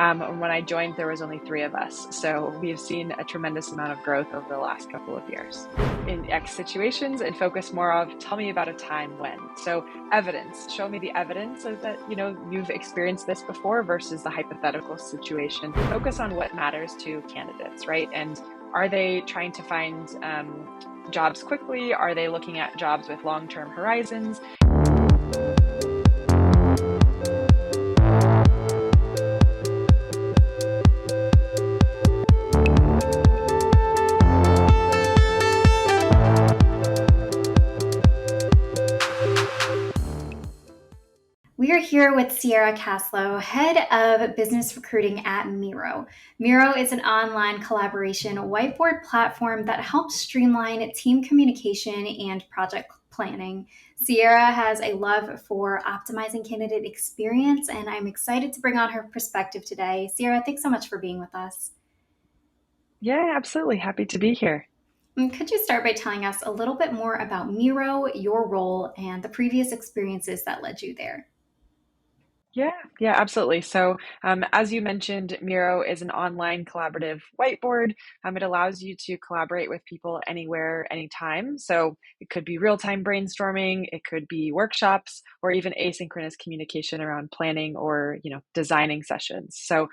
And when I joined, there was only three of us. So we've seen a tremendous amount of growth over the last couple of years. In X situations, and focus more of tell me about a time when. So evidence, show me the evidence of that, you've experienced this before versus the hypothetical situation. Focus on what matters to candidates, right? And are they trying to find jobs quickly? Are they looking at jobs with long-term horizons? We are here with Sierra Kaslow, Head of Business Recruiting at Miro. Miro is an online collaboration whiteboard platform that helps streamline team communication and project planning. Sierra has a love for optimizing candidate experience, and I'm excited to bring on her perspective today. Sierra, thanks so much for being with us. Yeah, absolutely. Happy to be here. Could you start by telling us a little bit more about Miro, your role, and the previous experiences that led you there? Yeah, absolutely. So, as you mentioned, Miro is an online collaborative whiteboard. It allows you to collaborate with people anywhere, anytime. So, it could be real-time brainstorming, it could be workshops, or even asynchronous communication around planning or, designing sessions. So,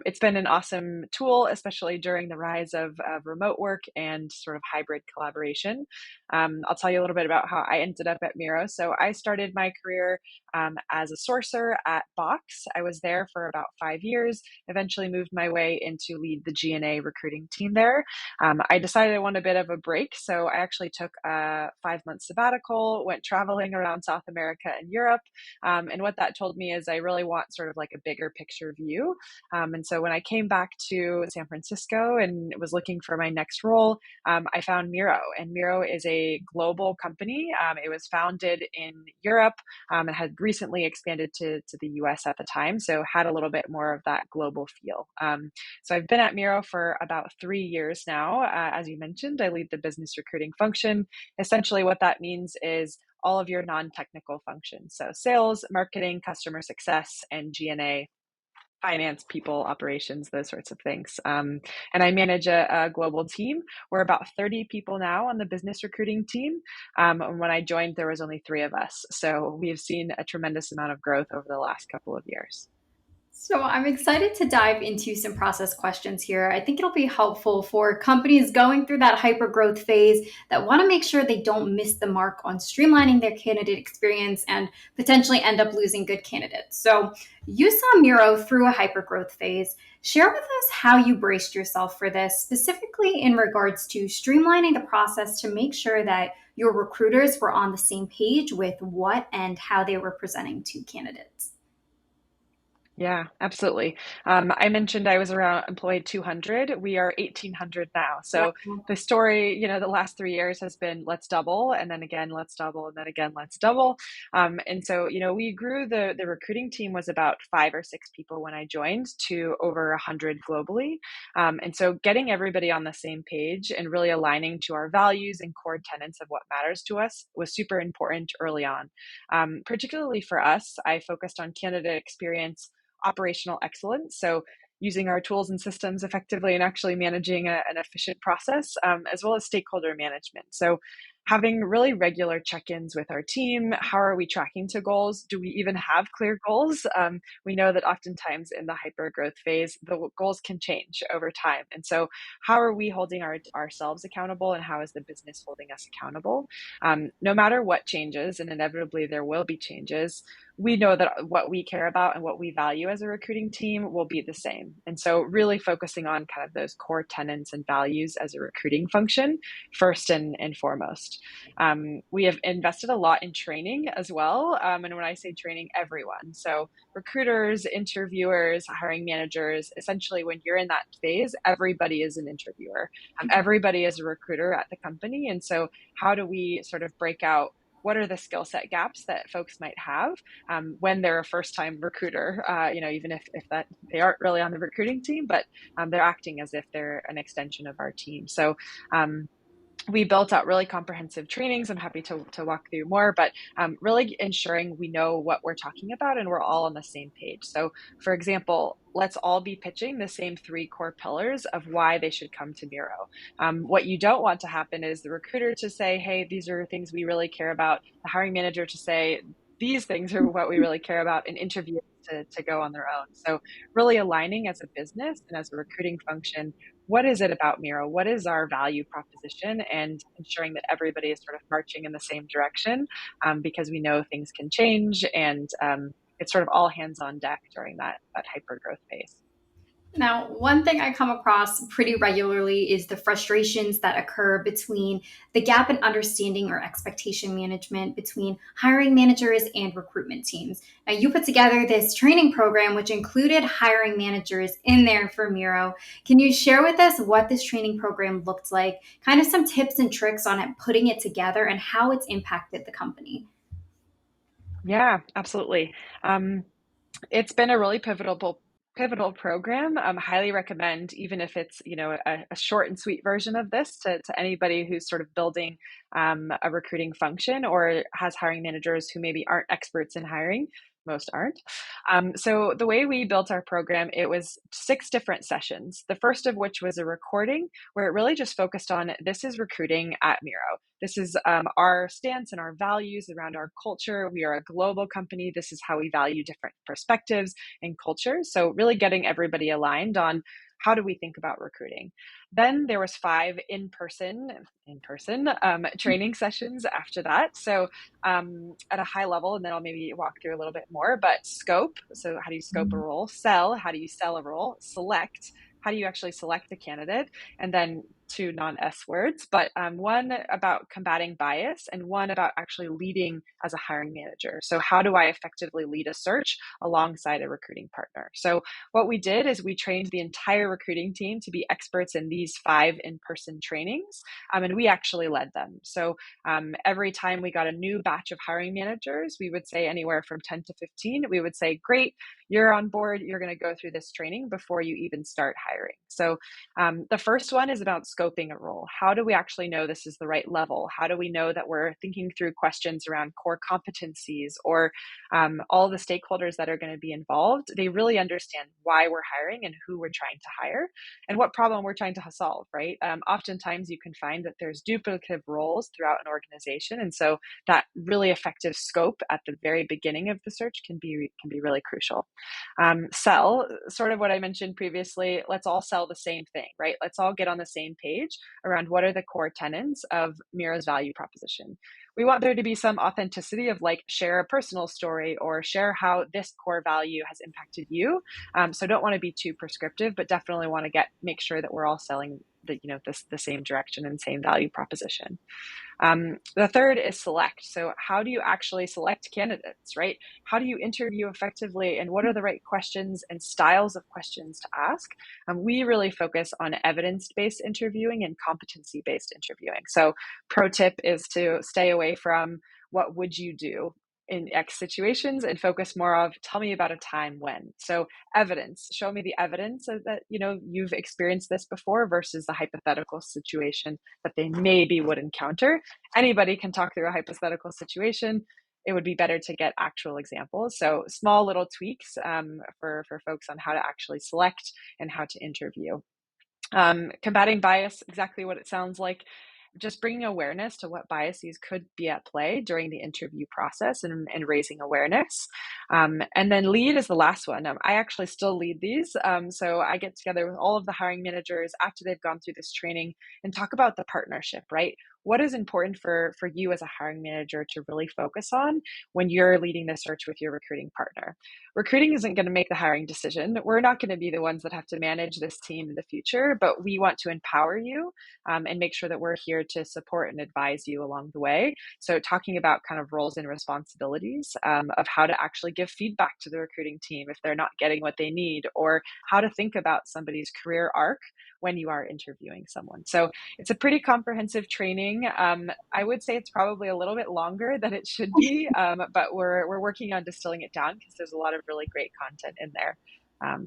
it's been an awesome tool, especially during the rise of remote work and sort of hybrid collaboration. I'll tell you a little bit about how I ended up at Miro. So, I started my career as a sourcer at Box. I was there for about 5 years, eventually moved my way into lead the G&A recruiting team there. I decided I wanted a bit of a break, so I actually took a 5-month sabbatical, went traveling around South America and Europe. And what that told me is I really want sort of like a bigger picture view. And so when I came back to San Francisco and was looking for my next role, I found Miro. And Miro is a global company. It was founded in Europe. It had recently expanded to the US at the time, so had a little bit more of that global feel. So I've been at Miro for about 3 years now. As you mentioned, I lead the business recruiting function. Essentially, what that means is all of your non-technical functions. So sales, marketing, customer success, and G&A, finance, people, operations, those sorts of things. And I manage a global team. We're about 30 people now on the business recruiting team. And when I joined, there was only three of us. So we've seen a tremendous amount of growth over the last couple of years. So I'm excited to dive into some process questions here. I think it'll be helpful for companies going through that hyper growth phase that want to make sure they don't miss the mark on streamlining their candidate experience and potentially end up losing good candidates. So you saw Miro through a hyper growth phase. Share with us how you braced yourself for this, specifically in regards to streamlining the process to make sure that your recruiters were on the same page with what and how they were presenting to candidates. Yeah, absolutely. I mentioned I was around employed 200. We are 1,800 now. So the story, the last 3 years has been let's double, and then again, let's double, and then again, let's double. And so, we grew the recruiting team was about 5 or 6 people when I joined to over 100 globally. And so getting everybody on the same page and really aligning to our values and core tenets of what matters to us was super important early on. Particularly for us, I focused on candidate experience, operational excellence. So using our tools and systems effectively and actually managing an efficient process, as well as stakeholder management. So having really regular check-ins with our team. How are we tracking to goals? Do we even have clear goals? We know that oftentimes in the hyper growth phase, the goals can change over time. And so how are we holding ourselves accountable, and how is the business holding us accountable? No matter what changes, and inevitably there will be changes, we know that what we care about and what we value as a recruiting team will be the same. And so really focusing on kind of those core tenets and values as a recruiting function, first and foremost. We have invested a lot in training as well. And when I say training, everyone. So recruiters, interviewers, hiring managers, essentially when you're in that phase, everybody is an interviewer. Everybody is a recruiter at the company. And so how do we sort of break out what are the skill set gaps that folks might have when they're a first-time recruiter, even if that they aren't really on the recruiting team, but they're acting as if they're an extension of our team. So we built out really comprehensive trainings. I'm happy to walk through more, but really ensuring we know what we're talking about and we're all on the same page. So, for example, let's all be pitching the same three core pillars of why they should come to Miro. What you don't want to happen is the recruiter to say, hey, these are things we really care about, the hiring manager to say, these things are what we really care about, and interviewers to go on their own. So, really aligning as a business and as a recruiting function, what is it about Miro? What is our value proposition? And ensuring that everybody is sort of marching in the same direction, because we know things can change, and it's sort of all hands on deck during that hyper growth phase. Now, one thing I come across pretty regularly is the frustrations that occur between the gap in understanding or expectation management between hiring managers and recruitment teams. Now, you put together this training program, which included hiring managers in there for Miro. Can you share with us what this training program looked like, kind of some tips and tricks on it, putting it together, and how it's impacted the company? Yeah, absolutely. Um, it's been a really pivotal program. Highly recommend, even if it's a short and sweet version of this, to anybody who's sort of building a recruiting function or has hiring managers who maybe aren't experts in hiring. Most aren't. So the way we built our program, it was 6 different sessions. The first of which was a recording where it really just focused on, this is recruiting at Miro. This is our stance and our values around our culture. We are a global company. This is how we value different perspectives and cultures. So really getting everybody aligned on, how do we think about recruiting. Then there was 5 in person training sessions after that. So at a high level, and then I'll maybe walk through a little bit more, but scope. So how do you scope a role? Sell. How do you sell a role? Select. How do you actually select a candidate? And then 2 non-S words, but one about combating bias and one about actually leading as a hiring manager. So how do I effectively lead a search alongside a recruiting partner? So what we did is we trained the entire recruiting team to be experts in these 5 in-person trainings, and we actually led them. So every time we got a new batch of hiring managers, we would say anywhere from 10 to 15, we would say, great, you're on board, you're going to go through this training before you even start hiring. So the first one is about scoping a role. How do we actually know this is the right level? How do we know that we're thinking through questions around core competencies, or all the stakeholders that are going to be involved? They really understand why we're hiring and who we're trying to hire and what problem we're trying to solve, right? Oftentimes you can find that there's duplicative roles throughout an organization. And so that really effective scope at the very beginning of the search can be really crucial. Sell, sort of what I mentioned previously, let's all sell the same thing, right? Let's all get on the same page around what are the core tenets of Miro's value proposition. We want there to be some authenticity of, like, share a personal story or share how this core value has impacted you. So don't want to be too prescriptive, but definitely want to make sure that we're all selling the same direction and same value proposition. The third is select. So how do you actually select candidates, right? How do you interview effectively, and what are the right questions and styles of questions to ask? We really focus on evidence-based interviewing and competency-based interviewing. So pro tip is to stay away from what would you do in X situations and focus more of, tell me about a time when. So evidence, show me the evidence of that you've experienced this before versus the hypothetical situation that they maybe would encounter. Anybody can talk through a hypothetical situation. It would be better to get actual examples. So small little tweaks for folks on how to actually select and how to interview. Combating bias, exactly what it sounds like. Just bringing awareness to what biases could be at play during the interview process, and raising awareness. And then lead is the last one. I actually still lead these. So I get together with all of the hiring managers after they've gone through this training and talk about the partnership, right? What is important for you as a hiring manager to really focus on when you're leading the search with your recruiting partner? Recruiting isn't going to make the hiring decision. We're not going to be the ones that have to manage this team in the future, but we want to empower you and make sure that we're here to support and advise you along the way. So talking about kind of roles and responsibilities of how to actually give feedback to the recruiting team if they're not getting what they need, or how to think about somebody's career arc when you are interviewing someone. So it's a pretty comprehensive training. I would say it's probably a little bit longer than it should be, but we're working on distilling it down because there's a lot of really great content in there.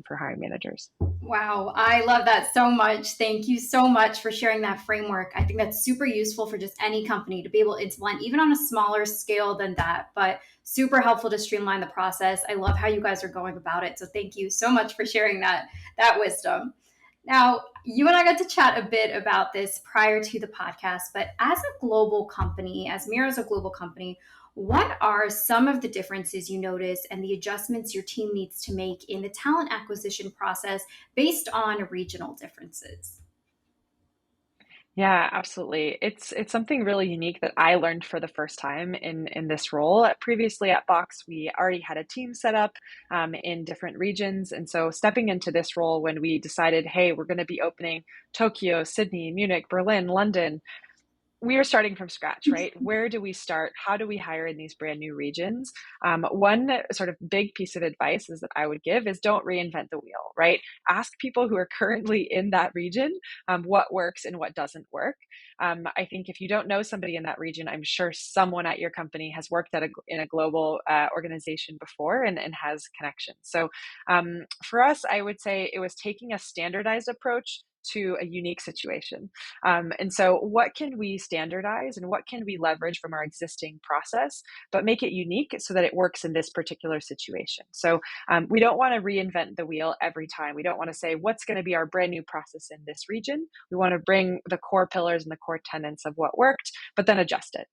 for hiring managers. Wow, I love that so much. Thank you so much for sharing that framework. I think that's super useful for just any company to be able to implement, even on a smaller scale than that, but super helpful to streamline the process. I love how you guys are going about it. So thank you so much for sharing that wisdom. Now, you and I got to chat a bit about this prior to the podcast, but as a global company, as Miro is a global company, what are some of the differences you notice and the adjustments your team needs to make in the talent acquisition process based on regional differences? Yeah, absolutely. It's something really unique that I learned for the first time in this role. Previously at Box, we already had a team set up in different regions, and so stepping into this role when we decided, hey, we're going to be opening Tokyo, Sydney, Munich, Berlin, London, we are starting from scratch, right? Where do we start? How do we hire in these brand new regions? One sort of big piece of advice is that I would give is don't reinvent the wheel, right? Ask people who are currently in that region what works and what doesn't work. I think if you don't know somebody in that region, I'm sure someone at your company has worked in a global organization before and has connections. So for us, I would say it was taking a standardized approach to a unique situation. And so, what can we standardize and what can we leverage from our existing process, but make it unique so that it works in this particular situation? So, we don't want to reinvent the wheel every time. We don't want to say, what's going to be our brand new process in this region? We want to bring the core pillars and the core tenets of what worked, but then adjust it.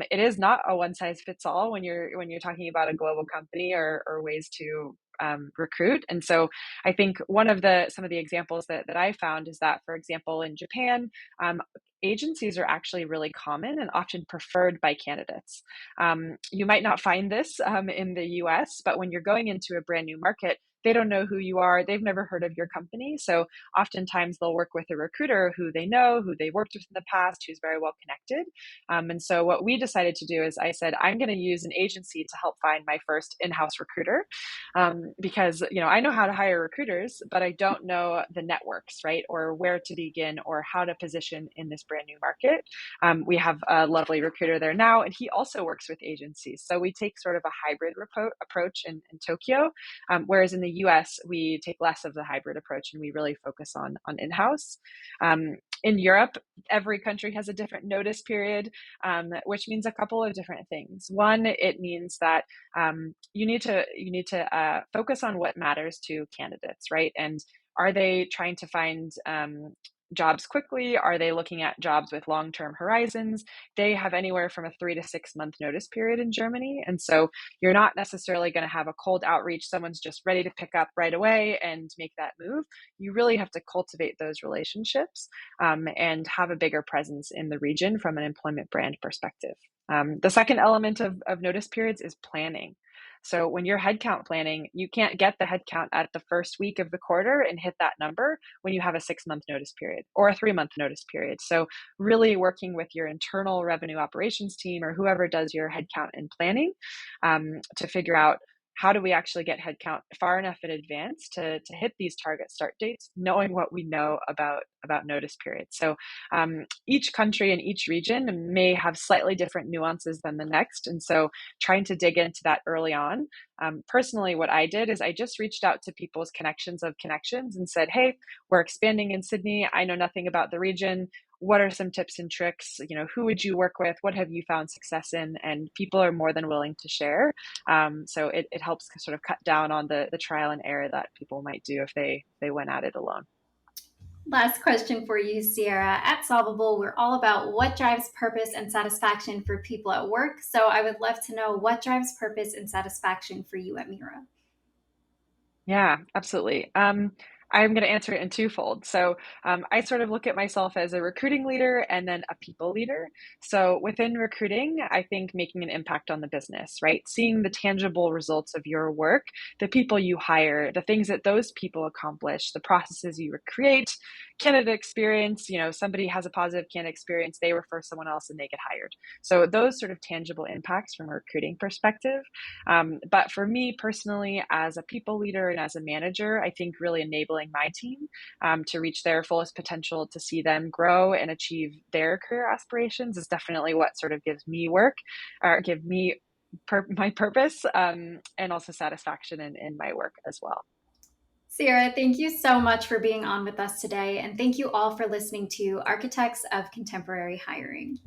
It is not a one size fits all when you're talking about a global company or ways to recruit. And so I think some of the examples that I found is that, for example, in Japan, agencies are actually really common and often preferred by candidates. You might not find this in the US, but when you're going into a brand new market, they don't know who you are. They've never heard of your company. So oftentimes they'll work with a recruiter who they know, who they worked with in the past, who's very well connected. And so what we decided to do is I said, I'm going to use an agency to help find my first in-house recruiter. Because, I know how to hire recruiters, but I don't know the networks, right? Or where to begin or how to position in this brand new market. We have a lovely recruiter there now, and he also works with agencies. So we take sort of a hybrid approach in Tokyo, whereas in the US, we take less of the hybrid approach and we really focus on in-house. In Europe, every country has a different notice period, which means a couple of different things. One, it means that you need to focus on what matters to candidates, right? And are they trying to find jobs quickly? Are they looking at jobs with long-term horizons? They have anywhere from a 3 to 6 month notice period in Germany. And so you're not necessarily going to have a cold outreach. Someone's just ready to pick up right away and make that move. You really have to cultivate those relationships and have a bigger presence in the region from an employment brand perspective. The second element of notice periods is planning. So when you're headcount planning, you can't get the headcount at the first week of the quarter and hit that number when you have a 6 month notice period or a 3 month notice period. So really working with your internal revenue operations team or whoever does your headcount and planning to figure out how do we actually get headcount far enough in advance to hit these target start dates, knowing what we know about notice periods. So each country and each region may have slightly different nuances than the next. And so trying to dig into that early on. Personally, what I did is I just reached out to people's connections of connections and said, hey, we're expanding in Sydney. I know nothing about the region. What are some tips and tricks? Who would you work with? What have you found success in? And people are more than willing to share. So it helps sort of cut down on the trial and error that people might do if they went at it alone. Last question for you, Sierra. At Solvable, we're all about what drives purpose and satisfaction for people at work. So I would love to know what drives purpose and satisfaction for you at Miro. Yeah, absolutely. I'm going to answer it in twofold. So I sort of look at myself as a recruiting leader and then a people leader. So within recruiting, I think making an impact on the business, right? Seeing the tangible results of your work, the people you hire, the things that those people accomplish, the processes you create, candidate experience, somebody has a positive candidate experience, they refer someone else and they get hired. So those sort of tangible impacts from a recruiting perspective. But for me personally, as a people leader and as a manager, I think really enabling my team to reach their fullest potential, to see them grow and achieve their career aspirations is definitely what sort of gives me work or give me my purpose and also satisfaction in my work as well. Sarah, thank you so much for being on with us today. And thank you all for listening to Architects of Contemporary Hiring.